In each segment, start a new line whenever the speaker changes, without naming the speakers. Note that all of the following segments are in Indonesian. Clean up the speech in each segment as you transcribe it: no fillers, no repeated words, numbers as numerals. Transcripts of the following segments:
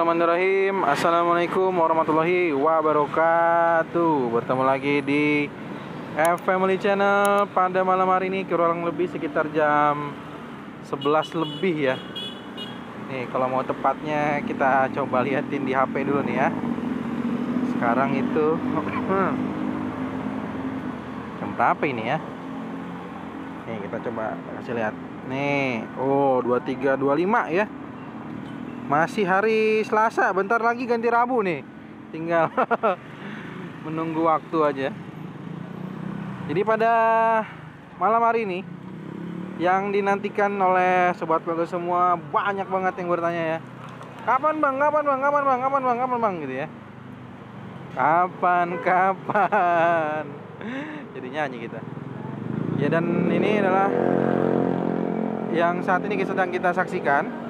Bismillahirrahmanirrahim. Assalamualaikum warahmatullahi wabarakatuh. Bertemu lagi di Family Channel pada malam hari ini, kurang lebih sekitar jam 11 lebih ya. Nih, kalau mau tepatnya kita coba liatin di HP dulu nih ya. Sekarang itu jam berapa ini ya? Nih, kita coba kasih lihat. Nih, 23.25 ya. Masih hari Selasa, bentar lagi ganti Rabu nih. Tinggal menunggu waktu aja. Jadi pada malam hari ini yang dinantikan oleh sobat keluarga semua, banyak banget yang bertanya ya. Kapan bang, kapan bang, kapan bang, kapan bang, kapan bang gitu ya. Kapan. Jadi nyanyi kita. Ya, dan ini adalah yang saat ini sedang kita saksikan.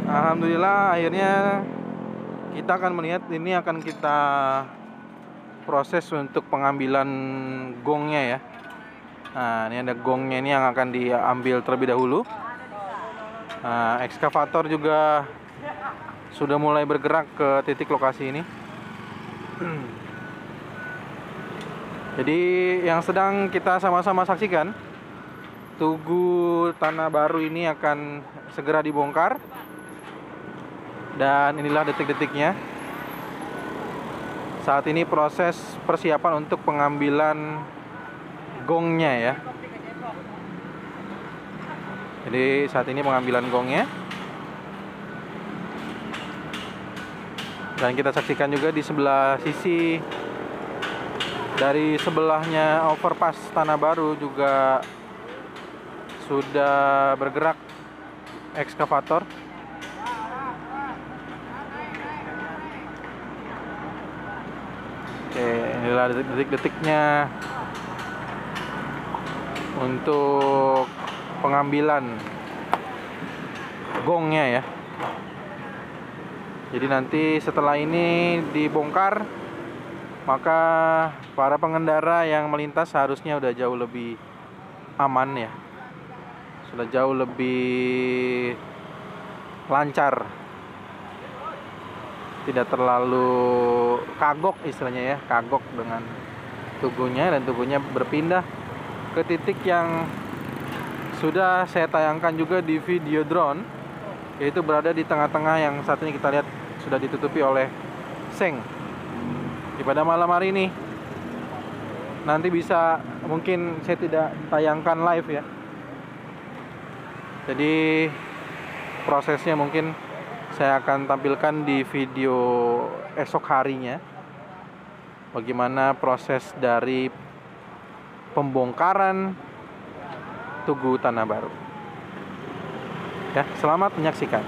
Alhamdulillah akhirnya kita akan melihat, ini akan kita proses untuk pengambilan gongnya ya. Nah, ini ada gongnya, ini yang akan diambil terlebih dahulu. Nah, ekskavator juga sudah mulai bergerak ke titik lokasi ini. Jadi yang sedang kita sama-sama saksikan, Tugu Tanah Baru ini akan segera dibongkar. Dan inilah detik-detiknya. Saat ini proses persiapan untuk pengambilan gongnya ya. Jadi saat ini pengambilan gongnya. Dan kita saksikan juga di sebelah sisi, dari sebelahnya overpass Tanah Baru juga sudah bergerak ekskavator. Oke, inilah detik-detiknya untuk pengambilan gongnya ya. Jadi nanti setelah ini dibongkar, maka para pengendara yang melintas harusnya udah jauh lebih aman ya. Sudah jauh lebih lancar. Tidak terlalu kagok istilahnya ya, kagok dengan tugunya, dan tugunya berpindah ke titik yang sudah saya tayangkan juga di video drone, yaitu berada di tengah-tengah yang saat ini kita lihat sudah ditutupi oleh seng. Di pada malam hari ini nanti bisa, mungkin saya tidak tayangkan live ya, jadi prosesnya mungkin saya akan tampilkan di video esok harinya, bagaimana proses dari pembongkaran Tugu Tanah Baru. Ya, selamat menyaksikan.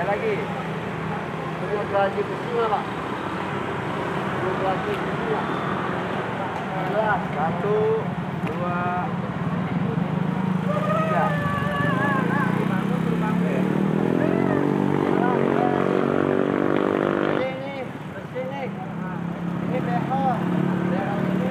lagi. Dua lagi ke sini, Pak. Dua lagi ke sini. Satu, dua, Ya. Ini bersih nih. Ini behel. Behel ini.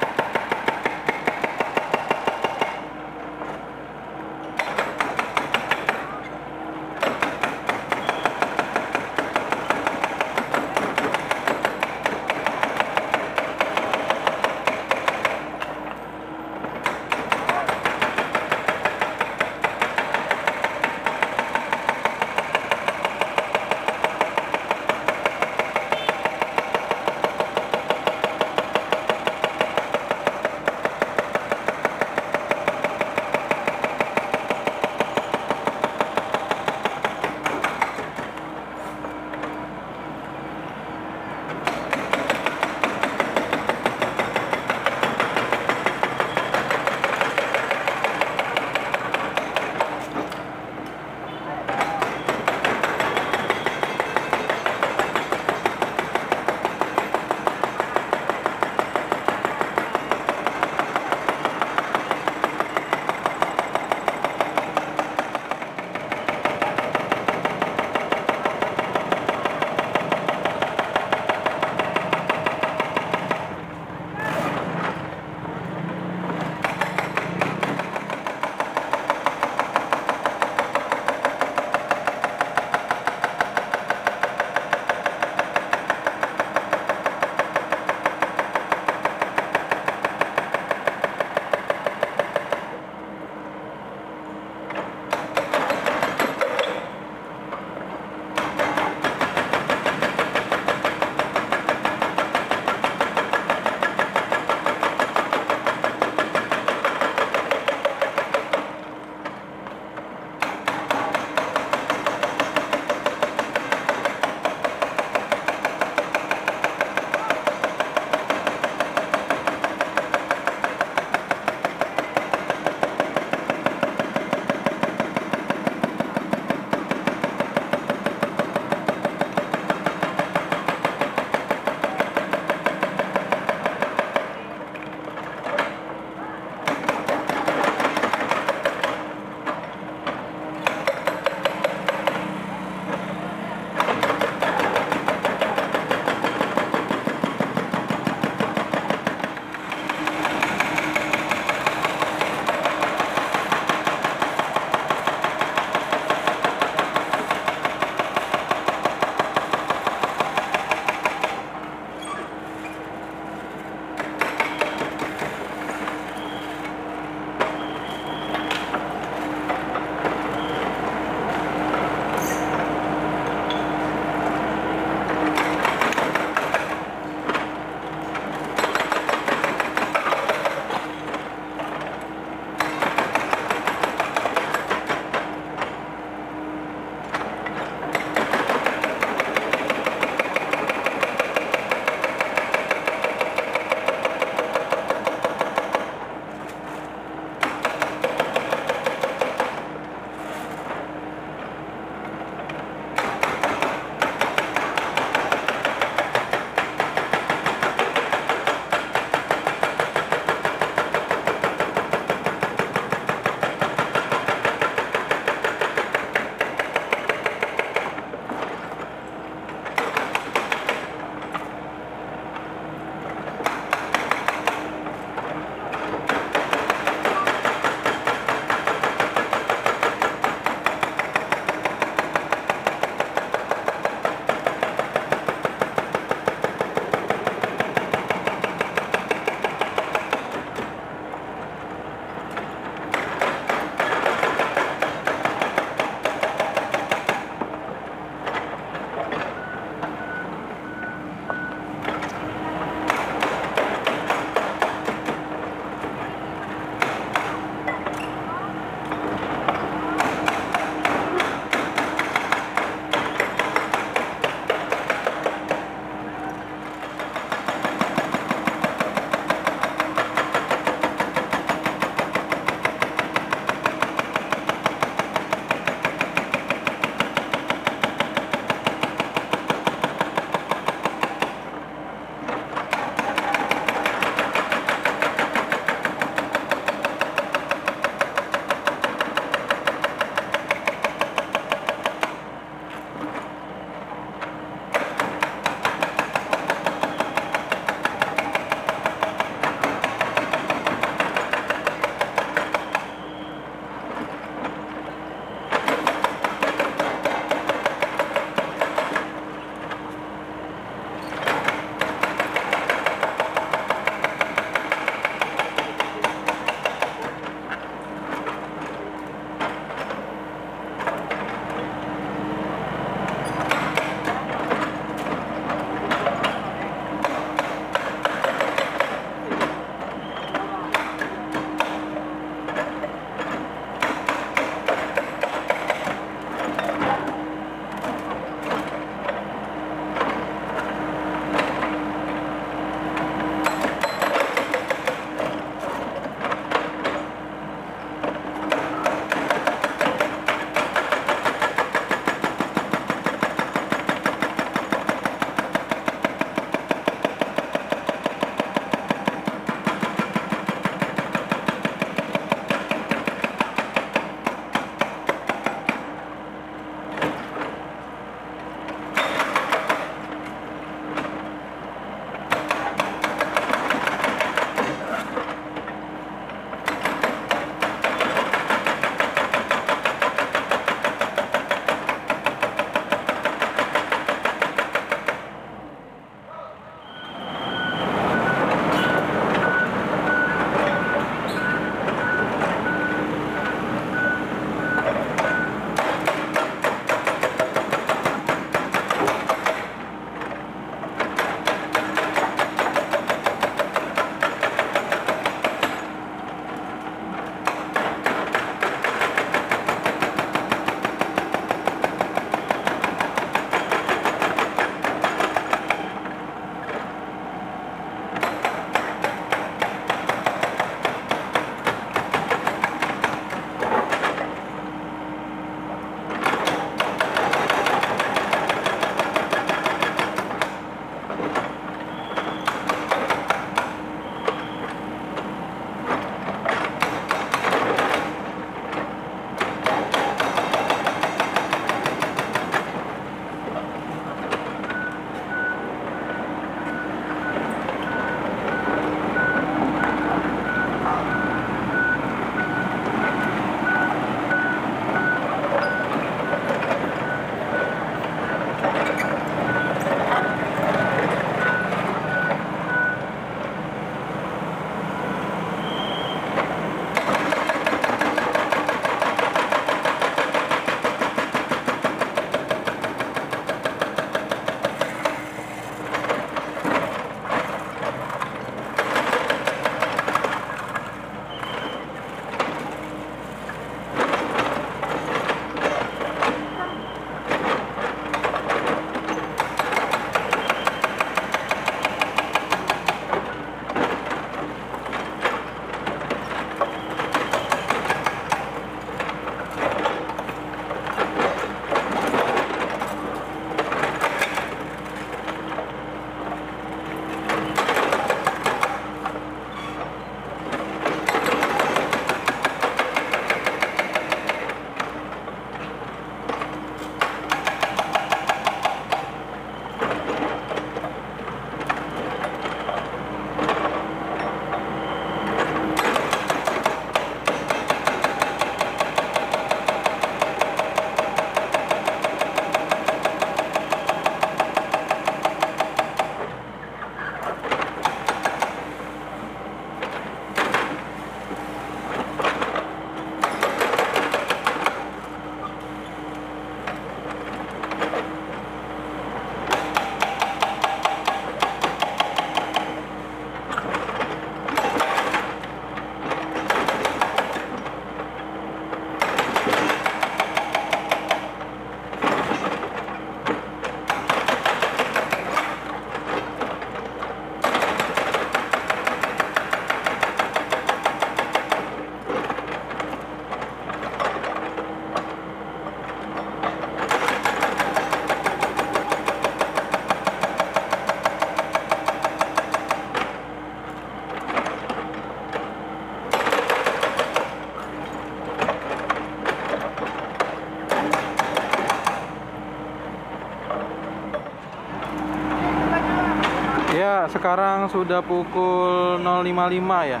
sekarang sudah pukul 0.55 ya.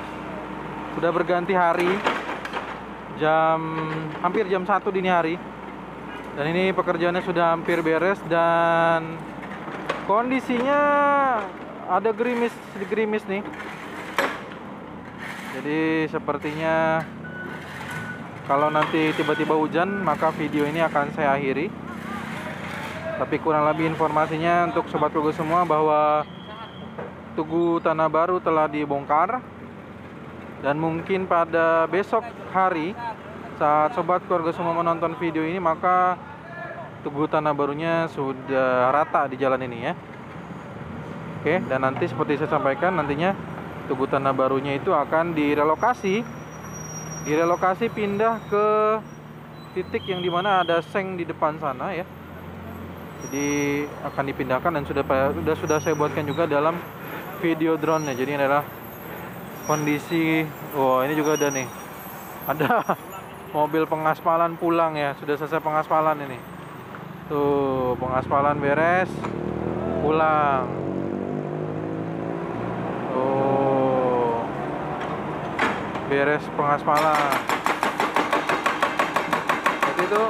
Sudah berganti hari. Hampir jam 1 dini hari. Dan ini pekerjaannya sudah hampir beres dan kondisinya ada gerimis nih. Jadi sepertinya kalau nanti tiba-tiba hujan, maka video ini akan saya akhiri. Tapi kurang lebih informasinya untuk sobat keluarga semua bahwa Tugu Tanah Baru telah dibongkar. Dan mungkin pada besok hari saat sobat keluarga semua menonton video ini, maka Tugu Tanah Barunya sudah rata di jalan ini ya. Oke, dan nanti seperti saya sampaikan, nantinya Tugu Tanah Barunya itu akan direlokasi pindah ke titik yang dimana ada seng di depan sana ya. Jadi akan dipindahkan dan sudah saya buatkan juga dalam video drone-nya. Jadi ini adalah kondisi, ini juga ada nih, ada mobil pengaspalan pulang ya, sudah selesai pengaspalan ini. Tuh, pengaspalan beres, pulang. Tuh, beres pengaspalan. Jadi itu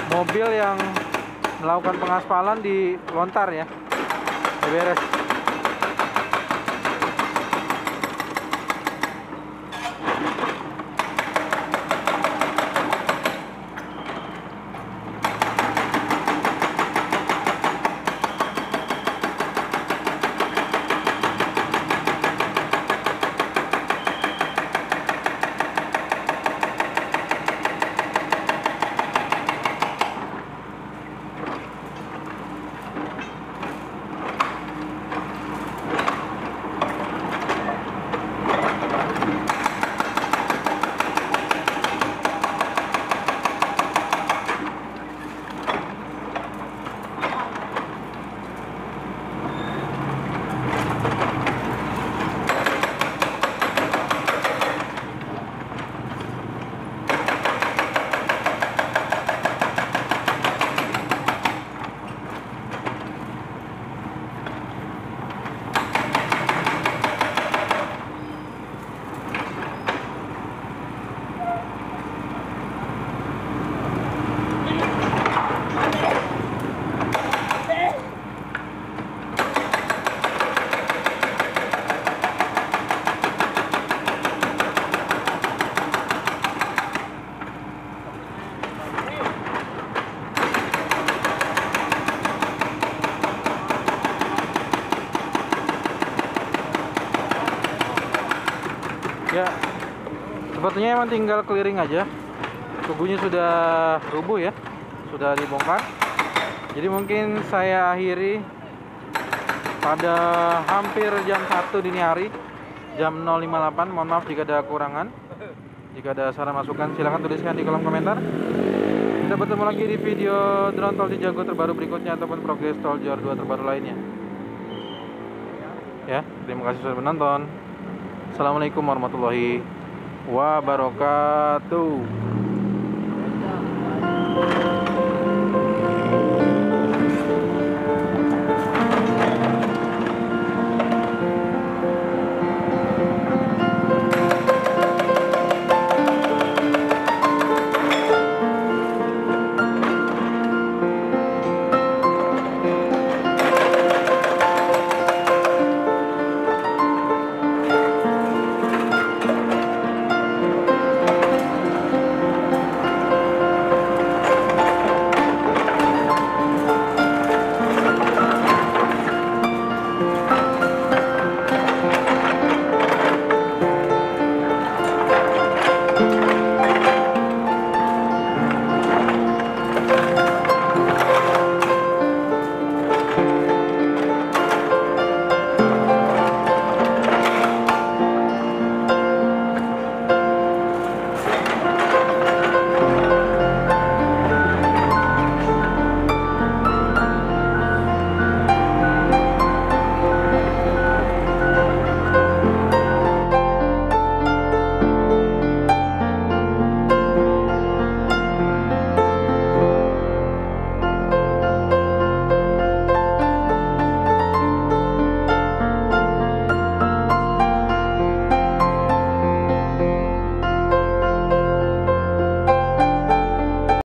mobil yang melakukan pengaspalan dilontar ya. Beres. Ya, sepertinya emang tinggal clearing aja. Tugunya sudah rubuh ya, sudah dibongkar. Jadi mungkin saya akhiri pada hampir jam 1 dini hari, jam 0.58. Mohon maaf jika ada kekurangan. Jika ada saran masukan silahkan tuliskan di kolom komentar. Kita bertemu lagi di video drone Tol Cijago terbaru berikutnya ataupun progres Tol Jorr 2 terbaru lainnya. Ya, terima kasih sudah menonton. Assalamualaikum warahmatullahi wabarakatuh.